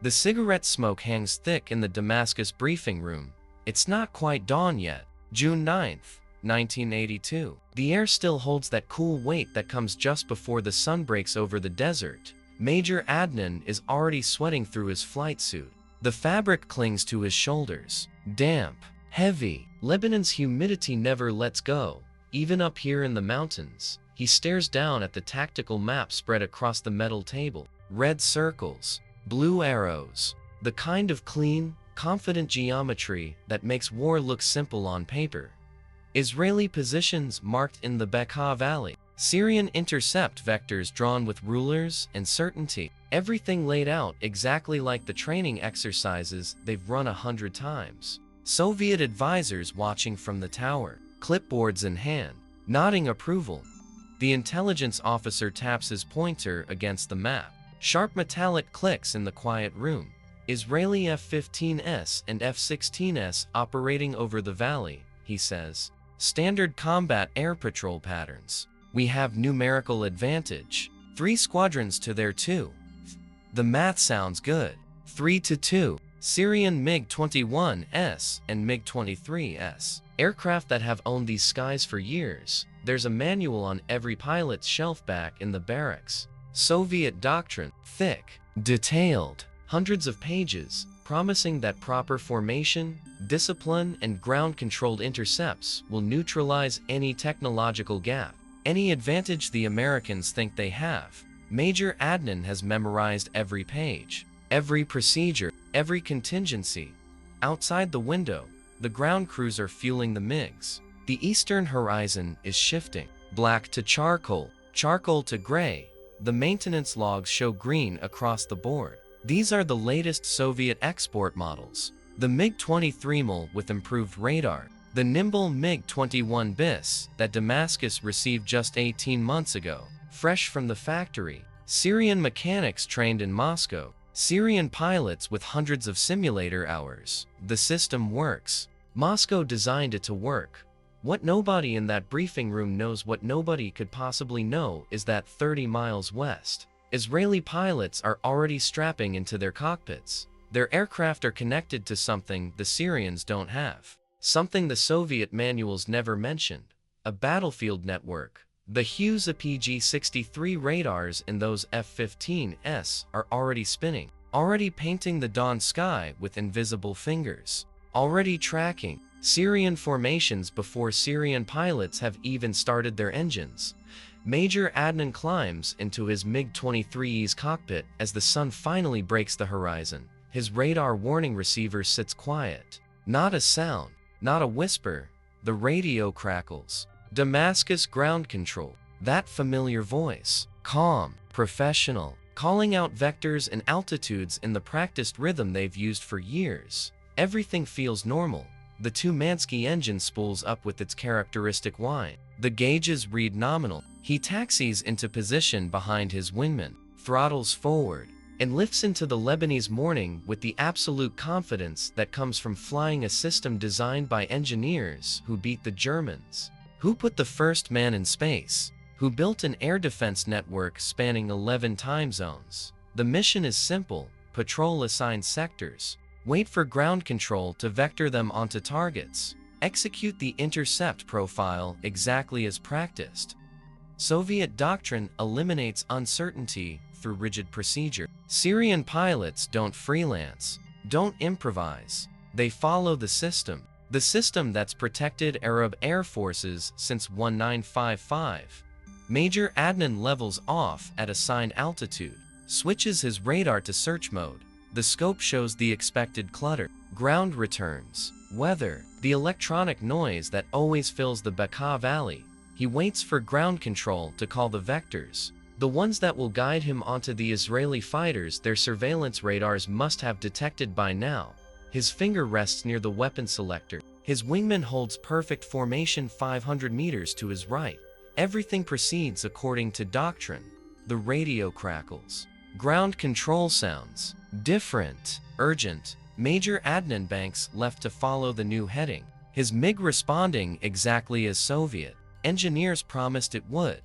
The cigarette smoke hangs thick in the Damascus briefing room. It's not quite dawn yet. June 9th, 1982. The air still holds that cool weight that comes just before the sun breaks over the desert. Major Adnan is already sweating through his flight suit. The fabric clings to his shoulders. Damp, heavy. Lebanon's humidity never lets go, even up here in the mountains. He stares down at the tactical map spread across the metal table. Red circles, blue arrows. The kind of clean, confident geometry that makes war look simple on paper. Israeli positions marked in the Bekaa Valley. Syrian intercept vectors drawn with rulers and certainty. Everything laid out exactly like the training exercises they've run 100 times. Soviet advisors watching from the tower, clipboards in hand, nodding approval. The intelligence officer taps his pointer against the map. Sharp metallic clicks in the quiet room. Israeli F-15s and F-16s operating over the valley, he says. Standard combat air patrol patterns. We have numerical advantage. 3 squadrons to their 2. The math sounds good. 3-2. Syrian MiG-21s and MiG-23s. Aircraft that have owned these skies for years. There's a manual on every pilot's shelf back in the barracks. Soviet doctrine. Thick, detailed, hundreds of pages, promising that proper formation, discipline, and ground-controlled intercepts will neutralize any technological gap. Any advantage the Americans think they have. Major Adnan has memorized every page, every procedure, every contingency. Outside the window, the ground crews are fueling the MiGs. The eastern horizon is shifting. Black to charcoal, charcoal to gray. The maintenance logs show green across the board. These are the latest Soviet export models. The MiG-23 with improved radar. The nimble MiG-21 bis that Damascus received just 18 months ago, fresh from the factory. Syrian mechanics trained in Moscow. Syrian pilots with hundreds of simulator hours. The system works. Moscow designed it to work. What nobody in that briefing room knows, what nobody could possibly know, is that 30 miles west, Israeli pilots are already strapping into their cockpits. Their aircraft are connected to something the Syrians don't have. Something the Soviet manuals never mentioned. A battlefield network. The Hughes APG-63 radars in those F-15s are already spinning. Already painting the dawn sky with invisible fingers. Already tracking Syrian formations before Syrian pilots have even started their engines. Major Adnan climbs into his MiG-23's cockpit as the sun finally breaks the horizon. His radar warning receiver sits quiet. Not a sound, not a whisper. The radio crackles. Damascus ground control. That familiar voice. Calm, professional, calling out vectors and altitudes in the practiced rhythm they've used for years. Everything feels normal. The Tumansky engine spools up with its characteristic whine. The gauges read nominal. He taxis into position behind his wingman, throttles forward, and lifts into the Lebanese morning with the absolute confidence that comes from flying a system designed by engineers who beat the Germans, who put the first man in space, who built an air defense network spanning 11 time zones. The mission is simple: patrol assigned sectors, wait for ground control to vector them onto targets, execute the intercept profile exactly as practiced. Soviet doctrine eliminates uncertainty through rigid procedure. Syrian pilots don't freelance, don't improvise. They follow the system that's protected Arab air forces since 1955. Major Adnan levels off at assigned altitude, switches his radar to search mode. The scope shows the expected clutter. Ground returns. Weather. The electronic noise that always fills the Bekaa Valley. He waits for ground control to call the vectors, the ones that will guide him onto the Israeli fighters their surveillance radars must have detected by now. His finger rests near the weapon selector. His wingman holds perfect formation 500 meters to his right. Everything proceeds according to doctrine. The radio crackles. Ground control sounds. Different. Urgent. Major Adnan Banks left to follow the new heading. His MiG responding exactly as Soviet engineers promised it would.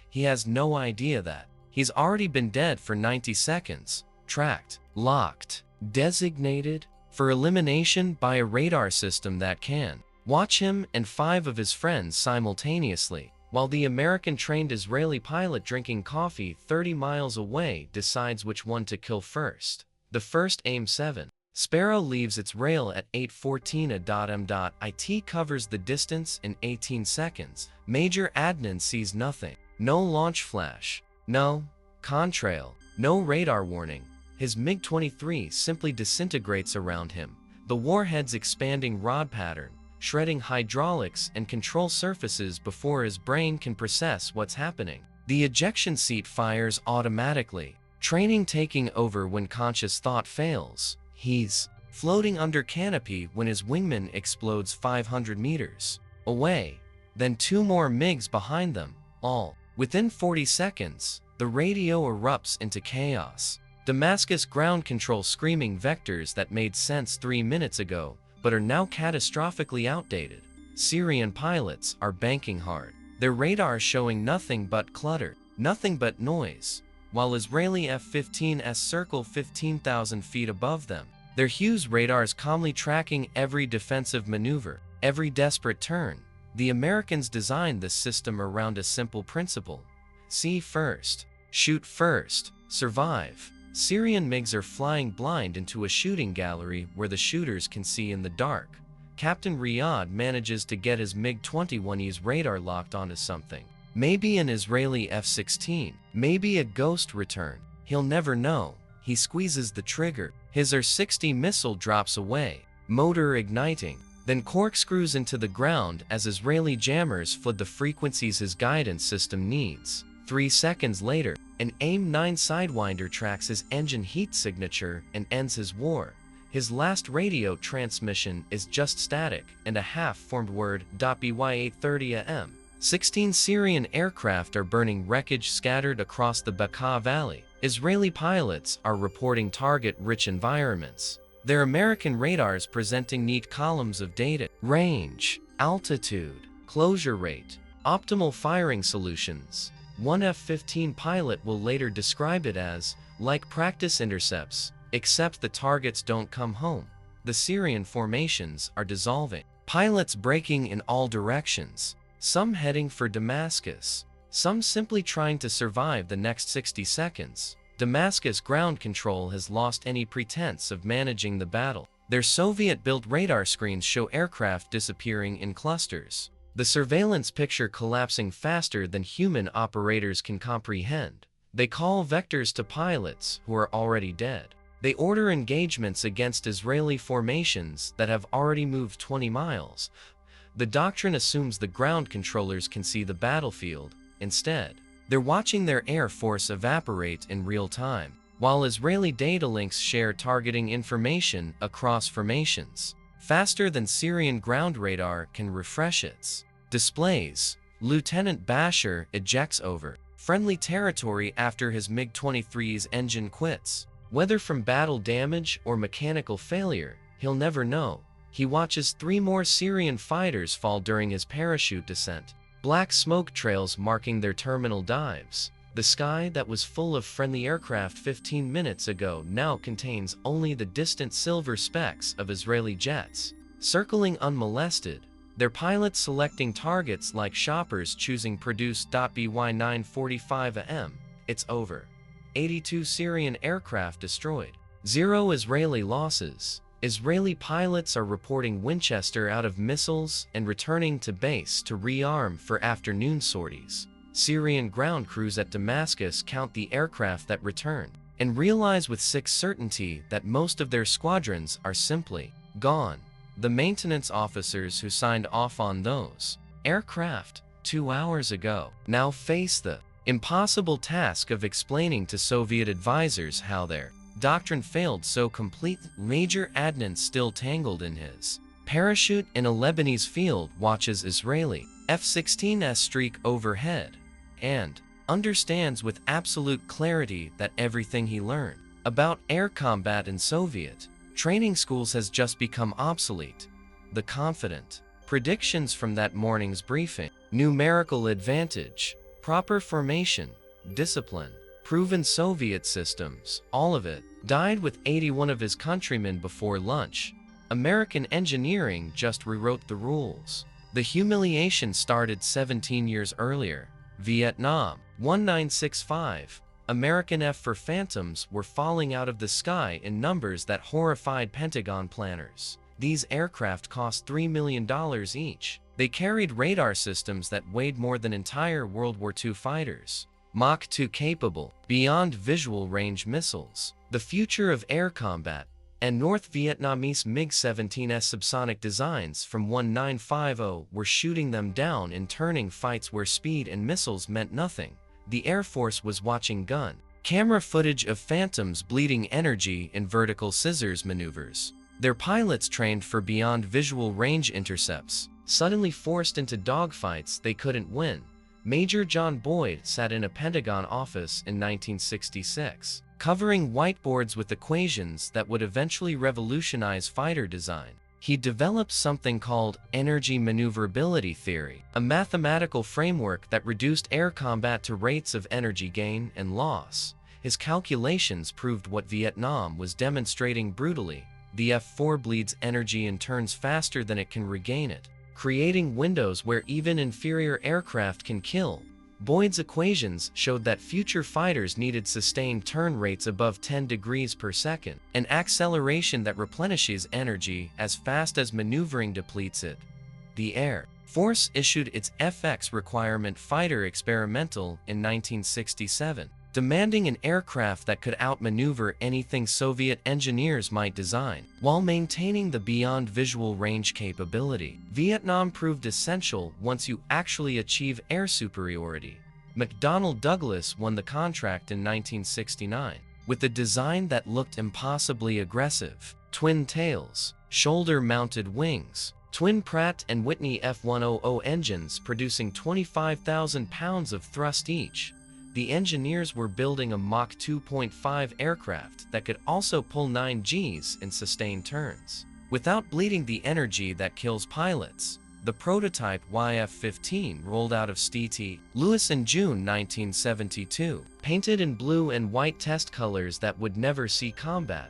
He has no idea that he's already been dead for 90 seconds, tracked, locked, designated for elimination by a radar system that can watch him and 5 of his friends simultaneously, while the American-trained Israeli pilot drinking coffee 30 miles away decides which one to kill first. The first AIM-7 Sparrow leaves its rail at 8:14 a.m. It covers the distance in 18 seconds. Major Adnan sees nothing. No launch flash. No contrail. No radar warning. His MiG-23 simply disintegrates around him, the warhead's expanding rod pattern, shredding hydraulics and control surfaces before his brain can process what's happening. The ejection seat fires automatically, training taking over when conscious thought fails. He's floating under canopy when his wingman explodes 500 meters away, then 2 more MiGs behind them, all within 40 seconds. The radio erupts into chaos. Damascus ground control screaming vectors that made sense 3 minutes ago, but are now catastrophically outdated. Syrian pilots are banking hard, their radar showing nothing but clutter, nothing but noise, while Israeli F-15s circle 15,000 feet above them, their Hughes radars calmly tracking every defensive maneuver, every desperate turn. The Americans designed this system around a simple principle: see first, shoot first, survive. Syrian MiGs are flying blind into a shooting gallery where the shooters can see in the dark. Captain Riyadh manages to get his MiG-21s radar locked onto something. Maybe an Israeli F-16, maybe a ghost return. He'll never know. He squeezes the trigger. His R-60 missile drops away, motor igniting, then corkscrews into the ground as Israeli jammers flood the frequencies his guidance system needs. 3 seconds later, an AIM-9 Sidewinder tracks his engine heat signature and ends his war. His last radio transmission is just static and a half-formed word. By 8:30 a.m. 16 Syrian aircraft are burning wreckage scattered across the Bekaa Valley. Israeli pilots are reporting target-rich environments, their American radars presenting neat columns of data: range, altitude, closure rate, optimal firing solutions. One F-15 pilot will later describe it as, like practice intercepts, except the targets don't come home. The Syrian formations are dissolving. Pilots breaking in all directions, some heading for Damascus, some simply trying to survive the next 60 seconds. Damascus ground control has lost any pretense of managing the battle. Their Soviet-built radar screens show aircraft disappearing in clusters, the surveillance picture collapsing faster than human operators can comprehend. They call vectors to pilots who are already dead. They order engagements against Israeli formations that have already moved 20 miles. The doctrine assumes the ground controllers can see the battlefield. Instead, they're watching their air force evaporate in real time, while Israeli data links share targeting information across formations, faster than Syrian ground radar can refresh its displays. Lieutenant Bashir ejects over friendly territory after his MiG-23's engine quits. Whether from battle damage or mechanical failure, he'll never know. He watches 3 more Syrian fighters fall during his parachute descent, black smoke trails marking their terminal dives. The sky that was full of friendly aircraft 15 minutes ago now contains only the distant silver specks of Israeli jets, circling unmolested, their pilots selecting targets like shoppers choosing produce. By 9:45 a.m., it's over. 82 Syrian aircraft destroyed. 0 Israeli losses. Israeli pilots are reporting Winchester out of missiles and returning to base to rearm for afternoon sorties. Syrian ground crews at Damascus count the aircraft that return and realize with sick certainty that most of their squadrons are simply gone. The maintenance officers who signed off on those aircraft 2 hours ago now face the impossible task of explaining to Soviet advisors how their doctrine failed so completely. Major Adnan, still tangled in his parachute in a Lebanese field, watches Israeli F-16s streak overhead and understands with absolute clarity that everything he learned about air combat in Soviet training schools has just become obsolete. The confident predictions from that morning's briefing: numerical advantage, proper formation, discipline, proven Soviet systems, all of it, died with 81 of his countrymen before lunch. American engineering just rewrote the rules. The humiliation started 17 years earlier. Vietnam, 1965. American F-4 Phantoms were falling out of the sky in numbers that horrified Pentagon planners. These aircraft cost $3 million each. They carried radar systems that weighed more than entire World War II fighters. Mach 2 capable, beyond visual range missiles. The future of air combat, and North Vietnamese MiG-17s subsonic designs from 1950 were shooting them down in turning fights where speed and missiles meant nothing. The Air Force was watching gun camera footage of Phantoms bleeding energy in vertical scissors maneuvers. Their pilots trained for beyond visual range intercepts, suddenly forced into dogfights they couldn't win. Major John Boyd sat in a Pentagon office in 1966, covering whiteboards with equations that would eventually revolutionize fighter design. He developed something called energy maneuverability theory, a mathematical framework that reduced air combat to rates of energy gain and loss. His calculations proved what Vietnam was demonstrating brutally. The F-4 bleeds energy and turns faster than it can regain it, creating windows where even inferior aircraft can kill. Boyd's equations showed that future fighters needed sustained turn rates above 10 degrees per second, an acceleration that replenishes energy as fast as maneuvering depletes it. The Air Force issued its FX requirement fighter experimental in 1967, demanding an aircraft that could outmaneuver anything Soviet engineers might design, while maintaining the beyond visual range capability. Vietnam proved essential once you actually achieve air superiority. McDonnell Douglas won the contract in 1969, with a design that looked impossibly aggressive. Twin tails, shoulder-mounted wings, twin Pratt & Whitney F-100 engines producing 25,000 pounds of thrust each. The engineers were building a Mach 2.5 aircraft that could also pull 9 Gs in sustained turns, without bleeding the energy that kills pilots. The prototype YF-15 rolled out of St. Louis in June 1972, painted in blue and white test colors that would never see combat.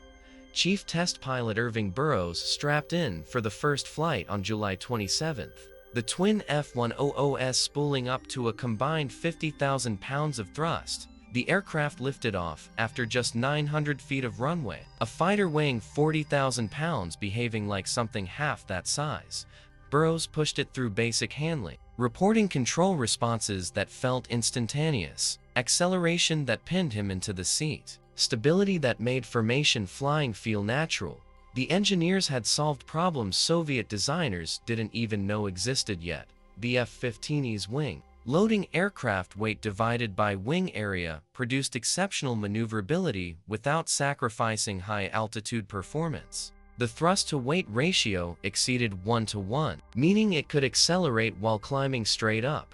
Chief Test Pilot Irving Burroughs strapped in for the first flight on July 27th. The twin F-100s spooling up to a combined 50,000 pounds of thrust. The aircraft lifted off after just 900 feet of runway, a fighter weighing 40,000 pounds behaving like something half that size. Burroughs pushed it through basic handling, reporting control responses that felt instantaneous, acceleration that pinned him into the seat, stability that made formation flying feel natural. The engineers had solved problems Soviet designers didn't even know existed yet. The F-15's wing loading aircraft weight divided by wing area produced exceptional maneuverability without sacrificing high-altitude performance. The thrust-to-weight ratio exceeded 1:1, meaning it could accelerate while climbing straight up.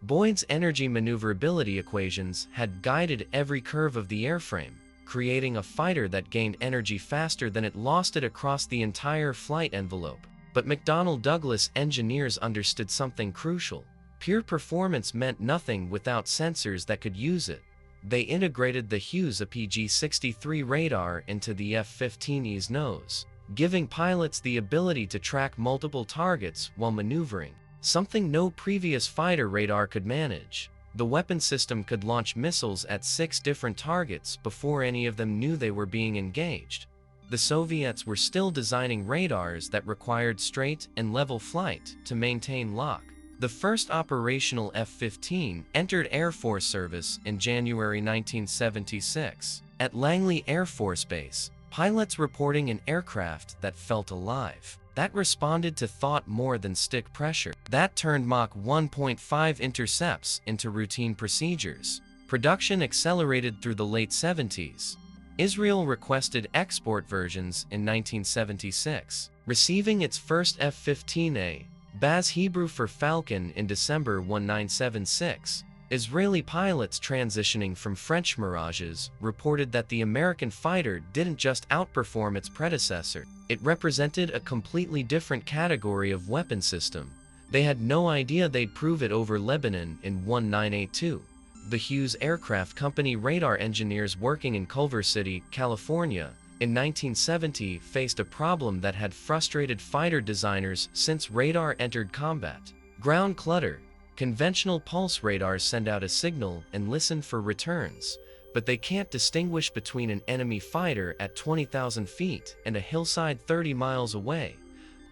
Boyd's energy maneuverability equations had guided every curve of the airframe, creating a fighter that gained energy faster than it lost it across the entire flight envelope. But McDonnell Douglas engineers understood something crucial. Pure performance meant nothing without sensors that could use it. They integrated the Hughes APG-63 radar into the F-15's nose, giving pilots the ability to track multiple targets while maneuvering, something no previous fighter radar could manage. The weapon system could launch missiles at 6 different targets before any of them knew they were being engaged. The Soviets were still designing radars that required straight and level flight to maintain lock. The first operational F-15 entered Air Force service in January 1976. At Langley Air Force Base, pilots reporting an aircraft that felt alive, that responded to thought more than stick pressure, that turned Mach 1.5 intercepts into routine procedures. Production accelerated through the late 70s. Israel requested export versions in 1976, receiving its first F-15A, Baz Hebrew for Falcon in December 1976. Israeli pilots transitioning from French Mirages reported that the American fighter didn't just outperform its predecessor, it represented a completely different category of weapon system. They had no idea they'd prove it over Lebanon in 1982. the Hughes Aircraft Company radar engineers working in Culver City, California, in 1970 faced a problem that had frustrated fighter designers since radar entered combat. Ground clutter. Conventional pulse radars send out a signal and listen for returns, but they can't distinguish between an enemy fighter at 20,000 feet and a hillside 30 miles away.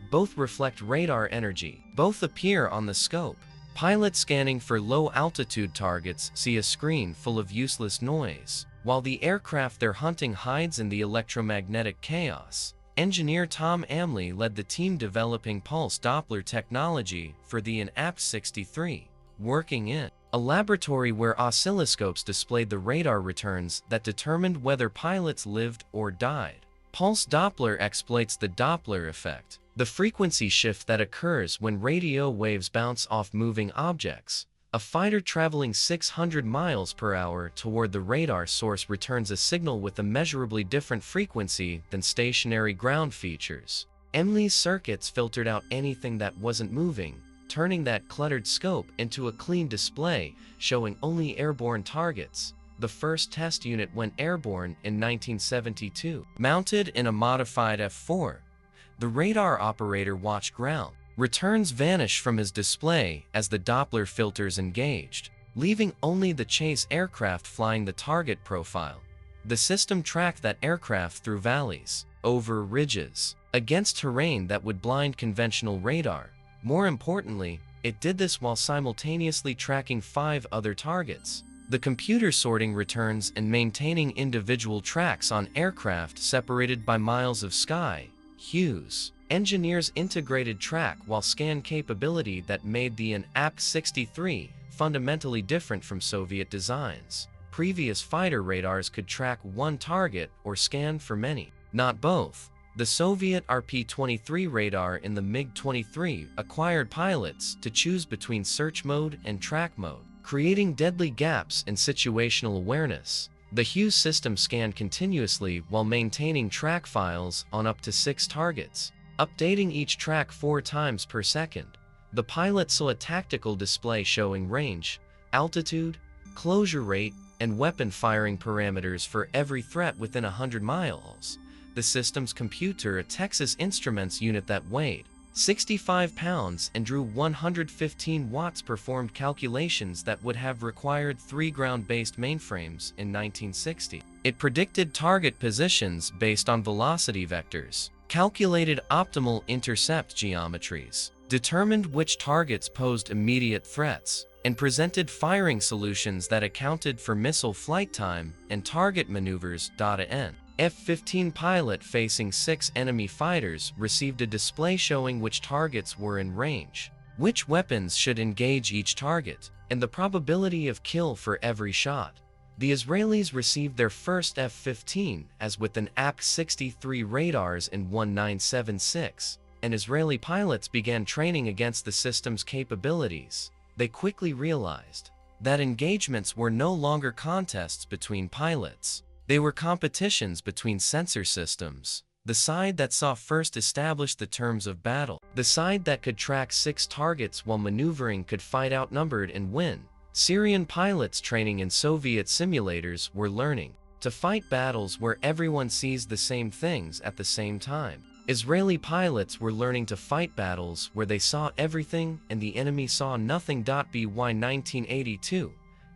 Both reflect radar energy. Both appear on the scope. Pilots scanning for low-altitude targets see a screen full of useless noise, while the aircraft they're hunting hides in the electromagnetic chaos. Engineer Tom Amley led the team developing pulse Doppler technology for the F-63, working in a laboratory where oscilloscopes displayed the radar returns that determined whether pilots lived or died. Pulse Doppler exploits the Doppler effect, the frequency shift that occurs when radio waves bounce off moving objects. A fighter traveling 600 miles per hour toward the radar source returns a signal with a measurably different frequency than stationary ground features. Amley's circuits filtered out anything that wasn't moving, turning that cluttered scope into a clean display showing only airborne targets. The first test unit went airborne in 1972. Mounted in a modified F-4, the radar operator watched ground returns vanish from his display as the Doppler filters engaged, leaving only the chase aircraft flying the target profile. The system tracked that aircraft through valleys, over ridges, against terrain that would blind conventional radar. More importantly, it did this while simultaneously tracking 5 other targets. The computer sorting returns and maintaining individual tracks on aircraft separated by miles of sky. Hughes engineers integrated track while scan capability that made the F-63 fundamentally different from Soviet designs. Previous fighter radars could track one target or scan for many, not both. The Soviet RP-23 radar in the MiG-23 acquired pilots to choose between search mode and track mode, creating deadly gaps in situational awareness. The Hughes system scanned continuously while maintaining track files on up to 6 targets, updating each track 4 times per second. The pilot saw a tactical display showing range, altitude, closure rate, and weapon firing parameters for every threat within 100 miles. The system's computer, a Texas Instruments unit that weighed 65 pounds and drew 115 watts, performed calculations that would have required 3 ground-based mainframes in 1960. It predicted target positions based on velocity vectors, calculated optimal intercept geometries, determined which targets posed immediate threats, and presented firing solutions that accounted for missile flight time and target maneuvers. An F-15 pilot facing 6 enemy fighters received a display showing which targets were in range, which weapons should engage each target, and the probability of kill for every shot. The Israelis received their first F-15, as with an F-63 radars in 1976, and Israeli pilots began training against the system's capabilities. They quickly realized that engagements were no longer contests between pilots. They were competitions between sensor systems. The side that saw first established the terms of battle. The side that could track 6 targets while maneuvering could fight outnumbered and win. Syrian pilots training in Soviet simulators were learning to fight battles where everyone sees the same things at the same time. Israeli pilots were learning to fight battles where they saw everything and the enemy saw nothing. By 1982,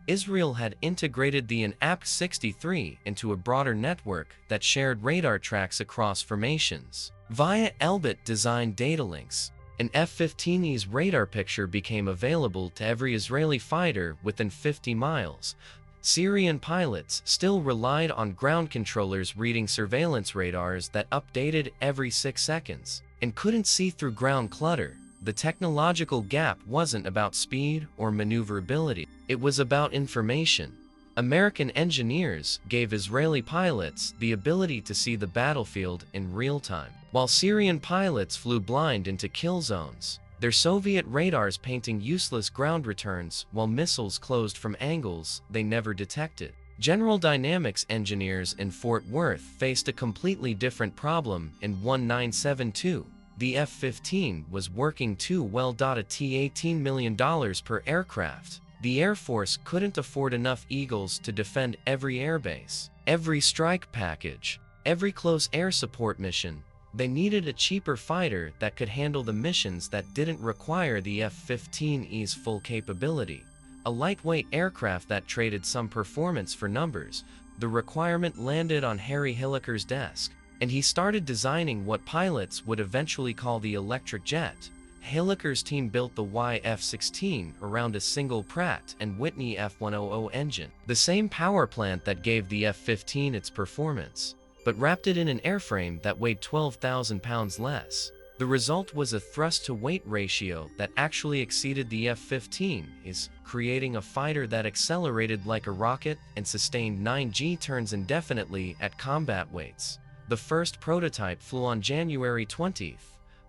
Israel had integrated the F-63 into a broader network that shared radar tracks across formations. Via Elbit-designed data links, an F-15's radar picture became available to every Israeli fighter within 50 miles. Syrian pilots still relied on ground controllers reading surveillance radars that updated every 6 seconds, and couldn't see through ground clutter. The technological gap wasn't about speed or maneuverability. It was about information. American engineers gave Israeli pilots the ability to see the battlefield in real time, while Syrian pilots flew blind into kill zones, their Soviet radars painting useless ground returns while missiles closed from angles they never detected. General Dynamics engineers in Fort Worth faced a completely different problem in 1972. The F-15 was working too well. At $18 million per aircraft, The Air Force couldn't afford enough Eagles to defend every airbase, every strike package, every close air support mission. They needed a cheaper fighter that could handle the missions that didn't require the F-15's full capability. A lightweight aircraft that traded some performance for numbers. The requirement landed on Harry Hilliker's desk, and he started designing what pilots would eventually call the electric jet. Hilliker's team built the F-16 around a single Pratt & Whitney F-100 engine, the same power plant that gave the F-15 its performance, but wrapped it in an airframe that weighed 12,000 pounds less. The result was a thrust-to-weight ratio that actually exceeded the F-15's, creating a fighter that accelerated like a rocket and sustained 9 G-turns indefinitely at combat weights. The first prototype flew on January 20,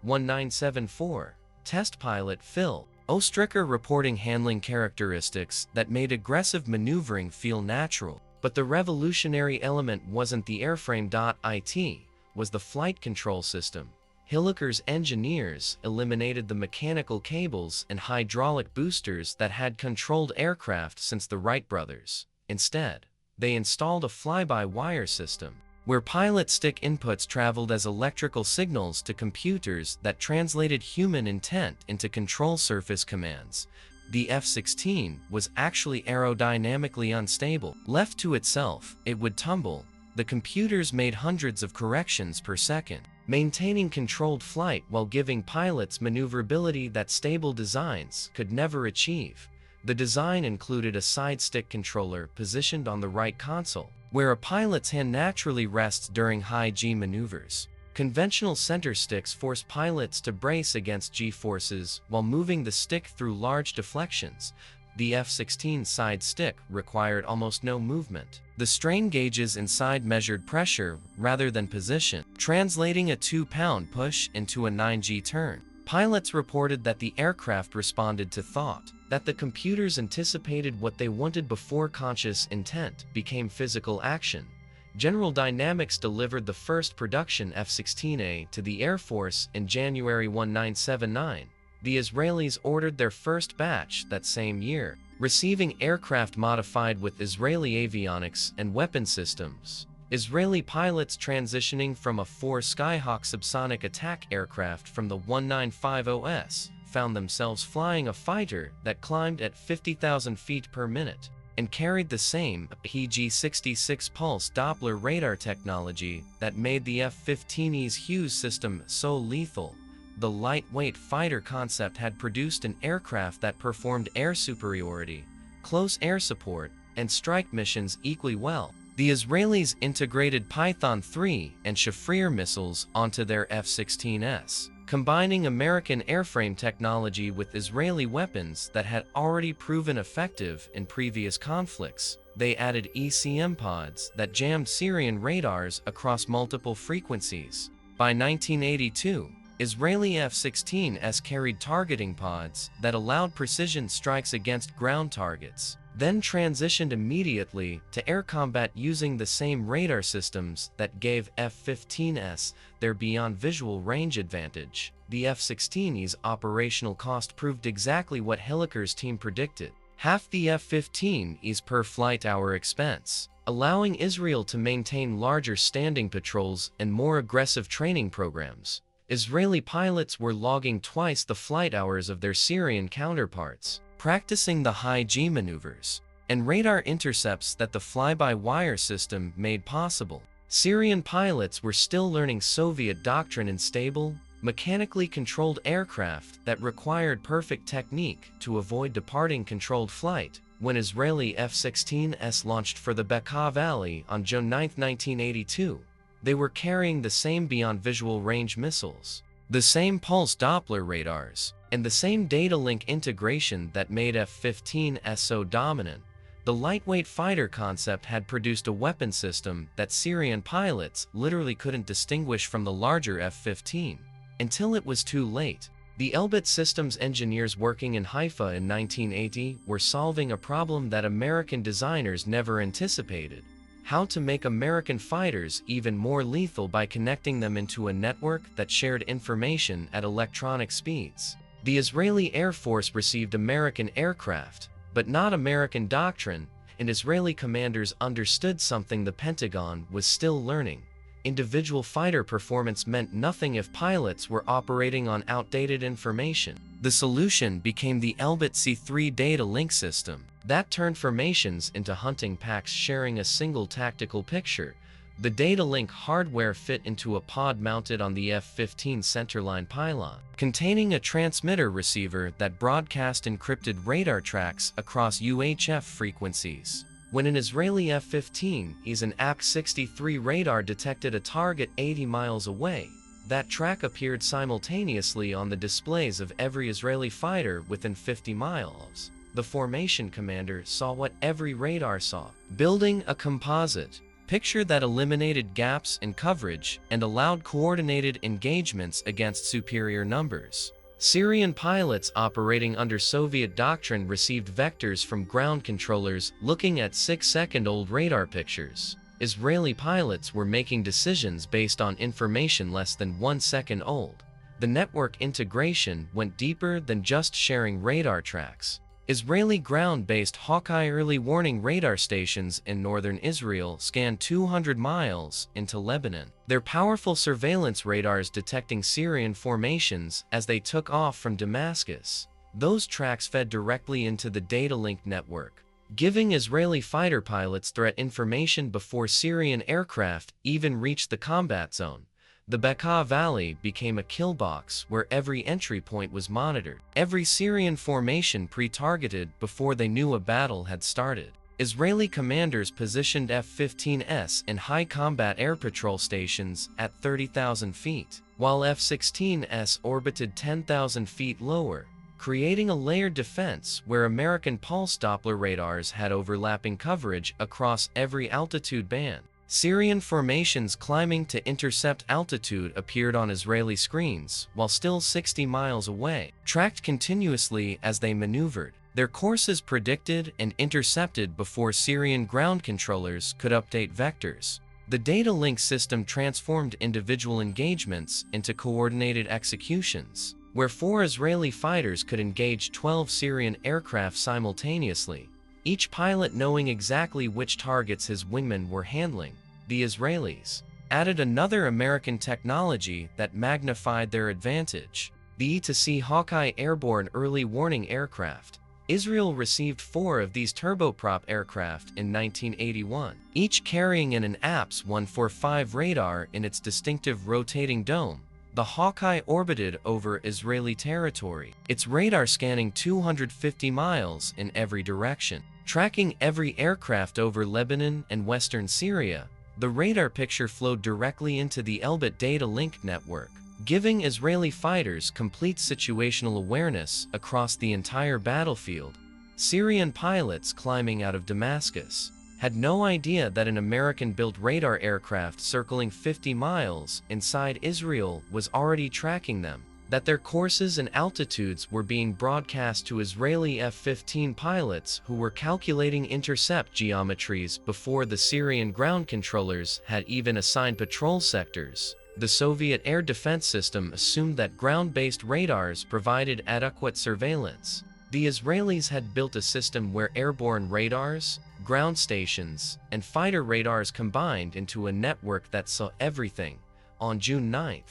1974. Test pilot Phil Ostriker reporting handling characteristics that made aggressive maneuvering feel natural. But the revolutionary element wasn't the airframe. Was the flight control system. Hilliker's engineers eliminated the mechanical cables and hydraulic boosters that had controlled aircraft since the Wright brothers. Instead, they installed a fly-by-wire system, where pilot stick inputs traveled as electrical signals to computers that translated human intent into control surface commands. The F-16 was actually aerodynamically unstable. Left to itself, it would tumble. The computers made hundreds of corrections per second, maintaining controlled flight while giving pilots maneuverability that stable designs could never achieve. The design included a side stick controller positioned on the right console, where a pilot's hand naturally rests during high G maneuvers. Conventional center sticks force pilots to brace against G-forces while moving the stick through large deflections. The F-16 side stick required almost no movement. The strain gauges inside measured pressure rather than position, translating a 2-pound push into a 9G turn. Pilots reported that the aircraft responded to thought, that the computers anticipated what they wanted before conscious intent became physical action. General Dynamics delivered the first production F-16A to the Air Force in January 1979. The Israelis ordered their first batch that same year, receiving aircraft modified with Israeli avionics and weapon systems. Israeli pilots transitioning from a 4 Skyhawk subsonic attack aircraft from the 1950s found themselves flying a fighter that climbed at 50,000 feet per minute and carried the same PG-66 pulse Doppler radar technology that made the F-15's Hughes system so lethal. The lightweight fighter concept had produced an aircraft that performed air superiority, close air support, and strike missions equally well. The Israelis integrated Python 3 and Shafir missiles onto their F-16s, combining American airframe technology with Israeli weapons that had already proven effective in previous conflicts. They added ECM pods that jammed Syrian radars across multiple frequencies. By 1982, Israeli F-16s carried targeting pods that allowed precision strikes against ground targets, then transitioned immediately to air combat using the same radar systems that gave F-15s their beyond visual range advantage. The F-16's operational cost proved exactly what Hilliker's team predicted: half the F-15's per flight hour expense, allowing Israel to maintain larger standing patrols and more aggressive training programs. Israeli pilots were logging twice the flight hours of their Syrian counterparts, practicing the high G maneuvers and radar intercepts that the fly-by-wire system made possible. Syrian pilots were still learning Soviet doctrine in stable, mechanically controlled aircraft that required perfect technique to avoid departing controlled flight when Israeli F-16s launched for the Bekaa Valley on June 9, 1982. They were carrying the same beyond visual range missiles, the same pulse Doppler radars, and the same data link integration that made F-15s so dominant. The lightweight fighter concept had produced a weapon system that Syrian pilots literally couldn't distinguish from the larger F-15. Until it was too late. The Elbit Systems engineers working in Haifa in 1980 were solving a problem that American designers never anticipated: how to make American fighters even more lethal by connecting them into a network that shared information at electronic speeds. The Israeli Air Force received American aircraft, but not American doctrine, and Israeli commanders understood something the Pentagon was still learning. Individual fighter performance meant nothing if pilots were operating on outdated information. The solution became the Elbit C3 data link system. That turned formations into hunting packs sharing a single tactical picture. The data link hardware fit into a pod mounted on the F-15 centerline pylon, containing a transmitter receiver that broadcast encrypted radar tracks across UHF frequencies. When an Israeli F-15s and F-63 radar detected a target 80 miles away, that track appeared simultaneously on the displays of every Israeli fighter within 50 miles. The formation commander saw what every radar saw. Building a composite picture that eliminated gaps in coverage and allowed coordinated engagements against superior numbers. Syrian pilots operating under Soviet doctrine received vectors from ground controllers looking at 6-second-old radar pictures. Israeli pilots were making decisions based on information less than 1 second old. The network integration went deeper than just sharing radar tracks. Israeli ground-based Hawkeye early warning radar stations in northern Israel scanned 200 miles into Lebanon, their powerful surveillance radars detecting Syrian formations as they took off from Damascus. Those tracks fed directly into the data link network, giving Israeli fighter pilots threat information before Syrian aircraft even reached the combat zone. The Bekaa Valley became a kill box where every entry point was monitored, every Syrian formation pre-targeted before they knew a battle had started. Israeli commanders positioned F-15s in high combat air patrol stations at 30,000 feet, while F-16s orbited 10,000 feet lower, creating a layered defense where American pulse Doppler radars had overlapping coverage across every altitude band. Syrian formations climbing to intercept altitude appeared on Israeli screens while still 60 miles away, tracked continuously as they maneuvered. Their courses predicted and intercepted before Syrian ground controllers could update vectors. The data link system transformed individual engagements into coordinated executions, where 4 Israeli fighters could engage 12 Syrian aircraft simultaneously, each pilot knowing exactly which targets his wingmen were handling. The Israelis added another American technology that magnified their advantage: the E-to-C Hawkeye airborne early warning aircraft. Israel received 4 of these turboprop aircraft in 1981, each carrying an APS 145 radar in its distinctive rotating dome. The Hawkeye orbited over Israeli territory, its radar scanning 250 miles in every direction, tracking every aircraft over Lebanon and western Syria. The radar picture flowed directly into the Elbit data link network, giving Israeli fighters complete situational awareness across the entire battlefield. Syrian pilots climbing out of Damascus had no idea that an American-built radar aircraft circling 50 miles inside Israel was already tracking them, that their courses and altitudes were being broadcast to Israeli F-15 pilots who were calculating intercept geometries before the Syrian ground controllers had even assigned patrol sectors. The Soviet air defense system assumed that ground-based radars provided adequate surveillance. The Israelis had built a system where airborne radars, ground stations, and fighter radars combined into a network that saw everything. On June 9,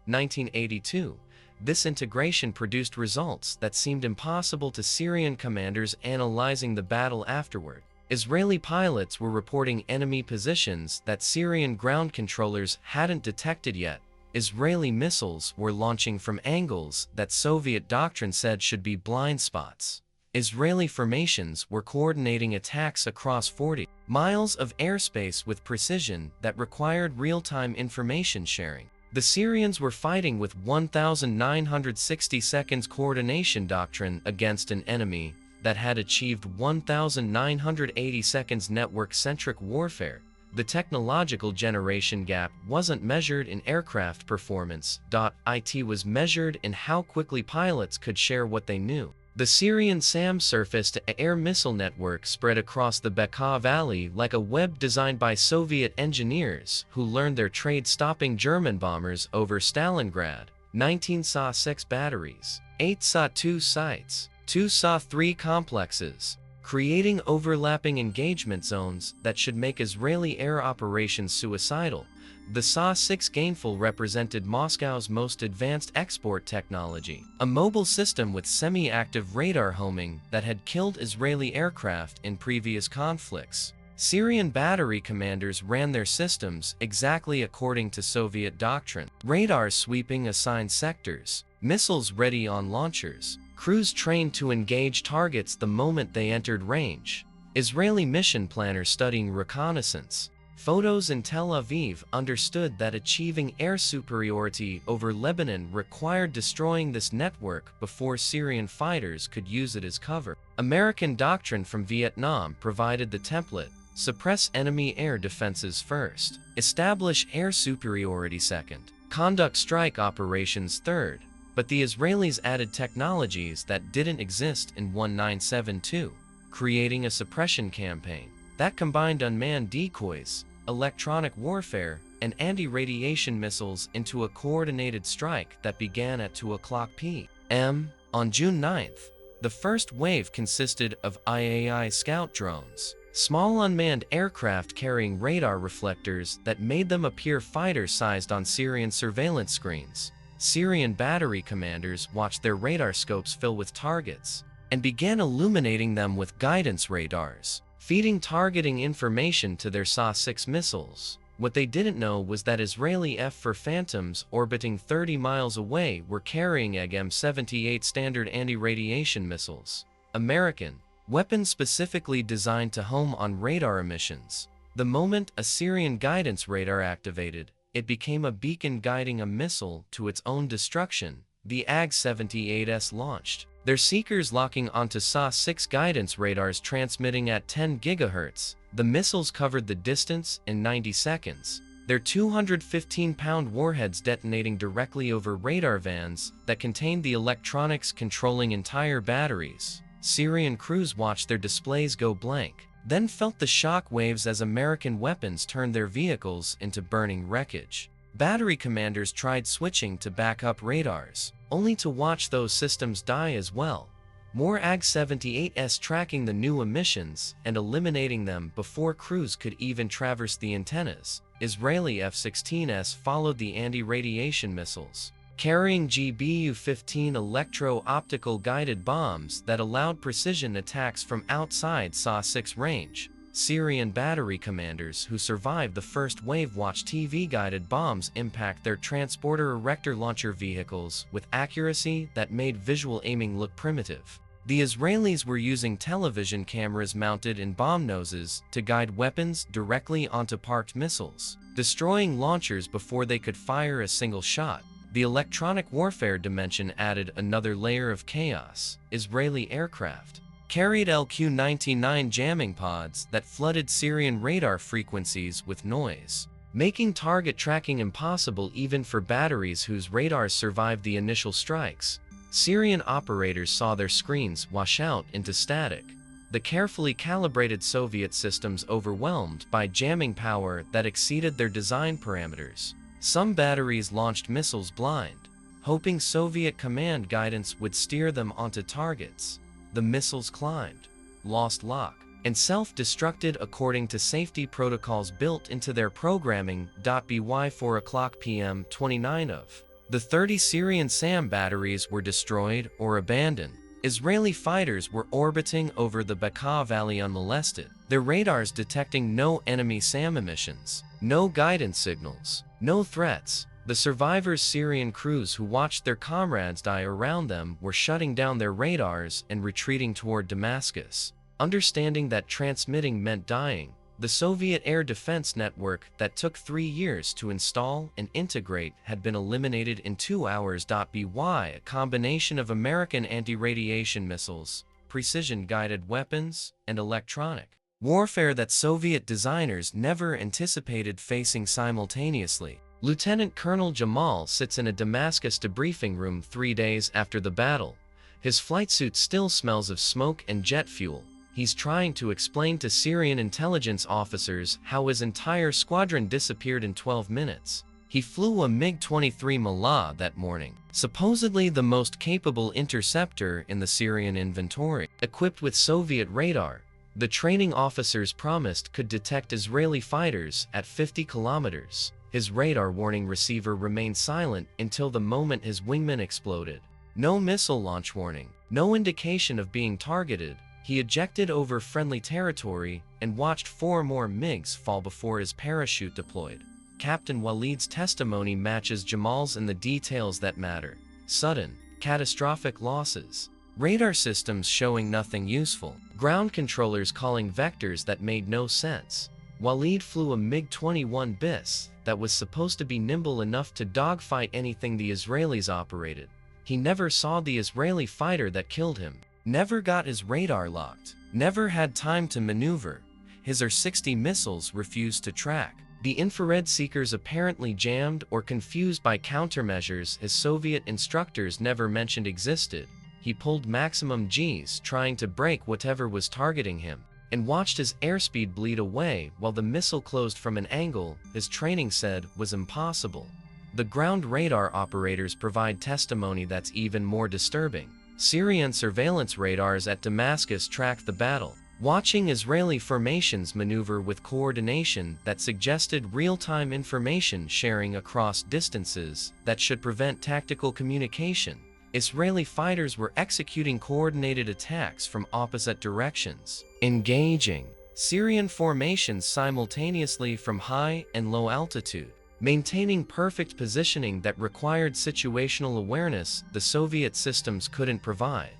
1982, this integration produced results that seemed impossible to Syrian commanders analyzing the battle afterward. Israeli pilots were reporting enemy positions that Syrian ground controllers hadn't detected yet. Israeli missiles were launching from angles that Soviet doctrine said should be blind spots. Israeli formations were coordinating attacks across 40 miles of airspace with precision that required real-time information sharing. The Syrians were fighting with 1,960 seconds coordination doctrine against an enemy that had achieved 1,980 seconds network-centric warfare. The technological generation gap wasn't measured in aircraft performance. It was measured in how quickly pilots could share what they knew. The Syrian SAM surface-to-air missile network spread across the Bekaa Valley like a web designed by Soviet engineers who learned their trade stopping German bombers over Stalingrad. 19 SA-6 batteries, 8 SA-2 sites, 2 SA-3 complexes, creating overlapping engagement zones that should make Israeli air operations suicidal. The SA-6 Gainful represented Moscow's most advanced export technology, a mobile system with semi-active radar homing that had killed Israeli aircraft in previous conflicts. Syrian battery commanders ran their systems exactly according to Soviet doctrine. Radars sweeping assigned sectors, missiles ready on launchers, crews trained to engage targets the moment they entered range. Israeli mission planners studying reconnaissance. Photos in Tel Aviv understood that achieving air superiority over Lebanon required destroying this network before Syrian fighters could use it as cover. American doctrine from Vietnam provided the template. Suppress enemy air defenses first. Establish air superiority second. Conduct strike operations third. But the Israelis added technologies that didn't exist in 1972, creating a suppression campaign that combined unmanned decoys, electronic warfare, and anti-radiation missiles into a coordinated strike that began at 2:00 p.m. On June 9th. The first wave consisted of IAI scout drones, small unmanned aircraft carrying radar reflectors that made them appear fighter-sized on Syrian surveillance screens. Syrian battery commanders watched their radar scopes fill with targets and began illuminating them with guidance radars, feeding targeting information to their SA-6 missiles. What they didn't know was that Israeli F-4 Phantoms orbiting 30 miles away were carrying M78 standard anti-radiation missiles, American weapons specifically designed to home on radar emissions. The moment a Syrian guidance radar activated, it became a beacon guiding a missile to its own destruction. The AG-78s launched their seekers locking onto SA-6 guidance radars transmitting at 10 GHz. The missiles covered the distance in 90 seconds, their 215-pound warheads detonating directly over radar vans that contained the electronics controlling entire batteries. Syrian crews watched their displays go blank, then felt the shock waves as American weapons turned their vehicles into burning wreckage. Battery commanders tried switching to backup radars, only to watch those systems die as well. More AG-78s tracking the new emissions and eliminating them before crews could even traverse the antennas. Israeli F-16s followed the anti-radiation missiles, carrying GBU-15 electro-optical guided bombs that allowed precision attacks from outside SA-6 range. Syrian battery commanders who survived the first wave watched TV-guided bombs impact their transporter erector launcher vehicles with accuracy that made visual aiming look primitive. The Israelis were using television cameras mounted in bomb noses to guide weapons directly onto parked missiles, destroying launchers before they could fire a single shot. The electronic warfare dimension added another layer of chaos. Israeli aircraft carried LQ-99 jamming pods that flooded Syrian radar frequencies with noise, making target tracking impossible even for batteries whose radars survived the initial strikes. Syrian operators saw their screens wash out into static, the carefully calibrated Soviet systems overwhelmed by jamming power that exceeded their design parameters. Some batteries launched missiles blind, hoping Soviet command guidance would steer them onto targets. The missiles climbed, lost lock, and self-destructed according to safety protocols built into their programming. By 4:00 p.m. 29 of the 30 Syrian SAM batteries were destroyed or abandoned. Israeli fighters were orbiting over the Bekaa Valley unmolested, their radars detecting no enemy SAM emissions, no guidance signals, no threats. The survivors' Syrian crews who watched their comrades die around them were shutting down their radars and retreating toward Damascus. Understanding that transmitting meant dying, the Soviet air defense network that took 3 years to install and integrate had been eliminated in 2 hours. By a combination of American anti-radiation missiles, precision-guided weapons, and electronic warfare that Soviet designers never anticipated facing simultaneously. Lieutenant Colonel Jamal sits in a Damascus debriefing room 3 days after the battle. His flight suit still smells of smoke and jet fuel. He's trying to explain to Syrian intelligence officers how his entire squadron disappeared in 12 minutes. He flew a MiG-23 Malaa that morning, supposedly the most capable interceptor in the Syrian inventory. Equipped with Soviet radar, the training officers promised could detect Israeli fighters at 50 kilometers. His radar warning receiver remained silent until the moment his wingman exploded. No missile launch warning, no indication of being targeted. He ejected over friendly territory and watched 4 more MiGs fall before his parachute deployed. Captain Walid's testimony matches Jamal's in the details that matter. Sudden, catastrophic losses. Radar systems showing nothing useful. Ground controllers calling vectors that made no sense. Walid flew a MiG-21 bis that was supposed to be nimble enough to dogfight anything the Israelis operated. He never saw the Israeli fighter that killed him. Never got his radar locked. Never had time to maneuver. His R-60 missiles refused to track. The infrared seekers apparently jammed or confused by countermeasures his Soviet instructors never mentioned existed. He pulled maximum Gs trying to break whatever was targeting him, and watched his airspeed bleed away while the missile closed from an angle his training said was impossible. The ground radar operators provide testimony that's even more disturbing. Syrian surveillance radars at Damascus tracked the battle, watching Israeli formations maneuver with coordination that suggested real-time information sharing across distances that should prevent tactical communication. Israeli fighters were executing coordinated attacks from opposite directions, engaging Syrian formations simultaneously from high and low altitude, maintaining perfect positioning that required situational awareness the Soviet systems couldn't provide.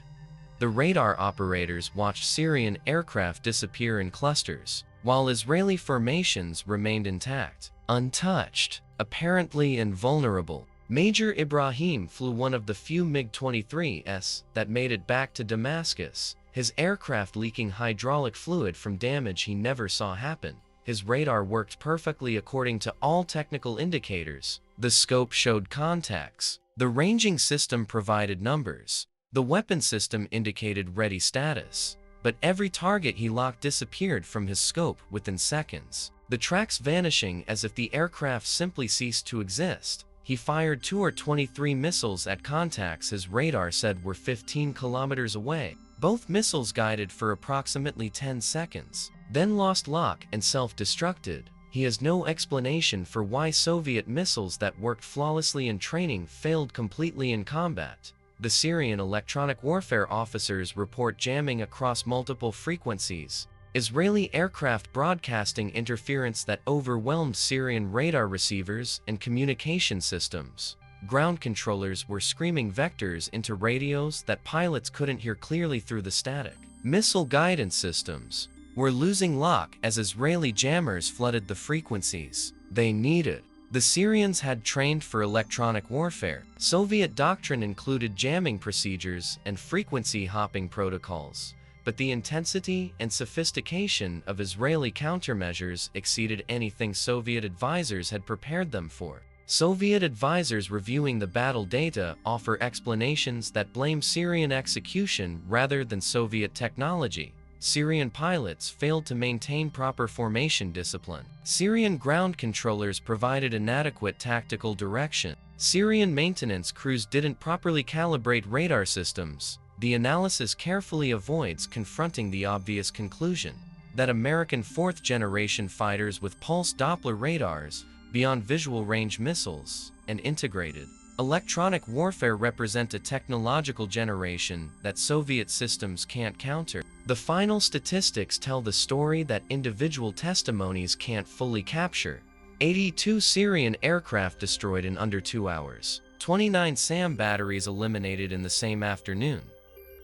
The radar operators watched Syrian aircraft disappear in clusters, while Israeli formations remained intact, untouched, apparently invulnerable. Major Ibrahim flew one of the few MiG-23s that made it back to Damascus, his aircraft leaking hydraulic fluid from damage he never saw happen. His radar worked perfectly according to all technical indicators. The scope showed contacts. The ranging system provided numbers. The weapon system indicated ready status. But every target he locked disappeared from his scope within seconds, the tracks vanishing as if the aircraft simply ceased to exist. He fired 2 or 23 missiles at contacts his radar said were 15 kilometers away. Both missiles guided for approximately 10 seconds, then lost lock and self-destructed. He has no explanation for why Soviet missiles that worked flawlessly in training failed completely in combat. The Syrian electronic warfare officers report jamming across multiple frequencies. Israeli aircraft broadcasting interference that overwhelmed Syrian radar receivers and communication systems. Ground controllers were screaming vectors into radios that pilots couldn't hear clearly through the static. Missile guidance systems were losing lock as Israeli jammers flooded the frequencies they needed. The Syrians had trained for electronic warfare. Soviet doctrine included jamming procedures and frequency hopping protocols, but the intensity and sophistication of Israeli countermeasures exceeded anything Soviet advisors had prepared them for. Soviet advisors reviewing the battle data offer explanations that blame Syrian execution rather than Soviet technology. Syrian pilots failed to maintain proper formation discipline. Syrian ground controllers provided inadequate tactical direction. Syrian maintenance crews didn't properly calibrate radar systems. The analysis carefully avoids confronting the obvious conclusion that American fourth-generation fighters with pulse Doppler radars, beyond visual range missiles, and integrated electronic warfare represent a technological generation that Soviet systems can't counter. The final statistics tell the story that individual testimonies can't fully capture. 82 Syrian aircraft destroyed in under 2 hours. 29 SAM batteries eliminated in the same afternoon.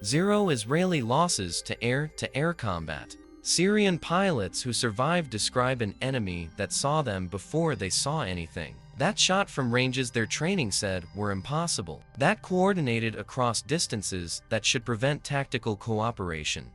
0 Israeli losses to air-to-air combat. Syrian pilots who survived describe an enemy that saw them before they saw anything. That shot from ranges their training said were impossible. That coordinated across distances that should prevent tactical cooperation.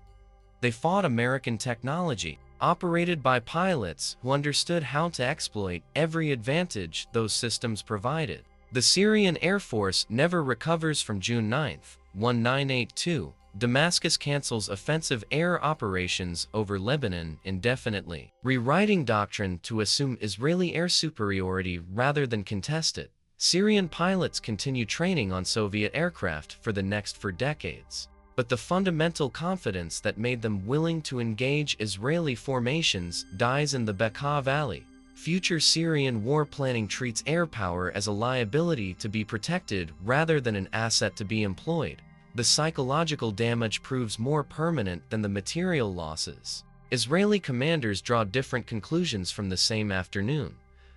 They fought American technology, operated by pilots who understood how to exploit every advantage those systems provided. The Syrian Air Force never recovers from June 9, 1982, Damascus cancels offensive air operations over Lebanon indefinitely, rewriting doctrine to assume Israeli air superiority rather than contest it. Syrian pilots continue training on Soviet aircraft for the next 4 decades. But the fundamental confidence that made them willing to engage Israeli formations dies in the Bekaa Valley. Future Syrian war planning treats air power as a liability to be protected rather than an asset to be employed. The psychological damage proves more permanent than the material losses. Israeli commanders draw different conclusions from the same afternoon.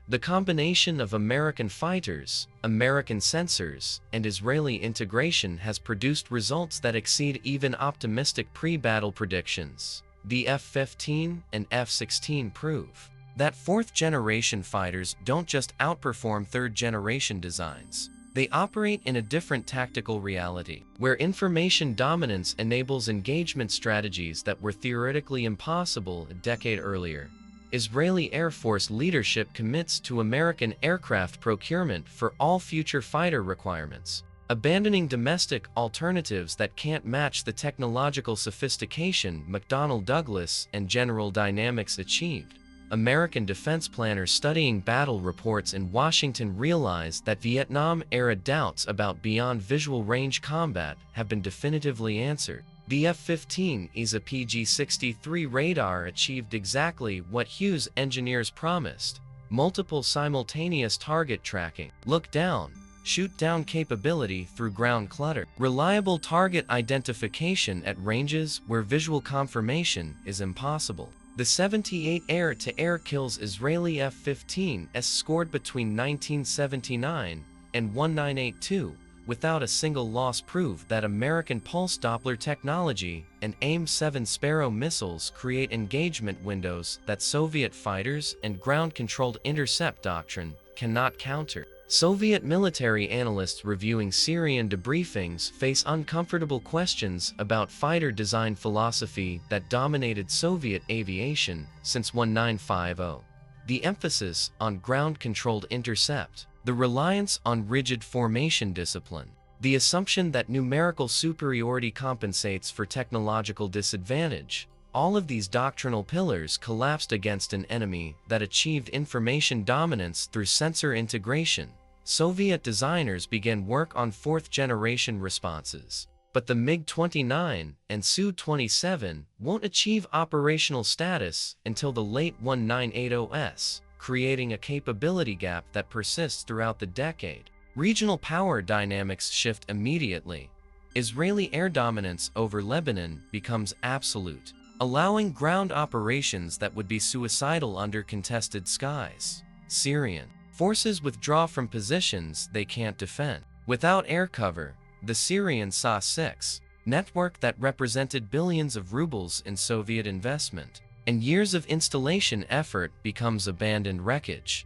The combination of American fighters, American sensors, and Israeli integration has produced results that exceed even optimistic pre-battle predictions. The F-15 and F-16 prove that 4th-generation fighters don't just outperform 3rd-generation designs. They operate in a different tactical reality, where information dominance enables engagement strategies that were theoretically impossible a decade earlier. Israeli Air Force leadership commits to American aircraft procurement for all future fighter requirements, abandoning domestic alternatives that can't match the technological sophistication McDonnell Douglas and General Dynamics achieved. American defense planners studying battle reports in Washington realize that Vietnam-era doubts about beyond visual range combat have been definitively answered. The F-15 is a PG-63 radar achieved exactly what Hughes engineers promised: multiple simultaneous target tracking, look down, shoot down capability through ground clutter, reliable target identification at ranges where visual confirmation is impossible. The 78 air-to-air kills Israeli F-15s scored between 1979 and 1982 without a single loss prove that American pulse Doppler technology and AIM-7 Sparrow missiles create engagement windows that Soviet fighters and ground-controlled intercept doctrine cannot counter. Soviet military analysts reviewing Syrian debriefings face uncomfortable questions about fighter design philosophy that dominated Soviet aviation since 1950. The emphasis on ground-controlled intercept, the reliance on rigid formation discipline, the assumption that numerical superiority compensates for technological disadvantage. All of these doctrinal pillars collapsed against an enemy that achieved information dominance through sensor integration. Soviet designers began work on 4th-generation responses, but the MiG-29 and Su-27 won't achieve operational status until the late 1980s, creating a capability gap that persists throughout the decade. Regional power dynamics shift immediately. Israeli air dominance over Lebanon becomes absolute, allowing ground operations that would be suicidal under contested skies. Syrian forces withdraw from positions they can't defend. Without air cover, the Syrian SA-6 network that represented billions of rubles in Soviet investment and years of installation effort becomes abandoned wreckage.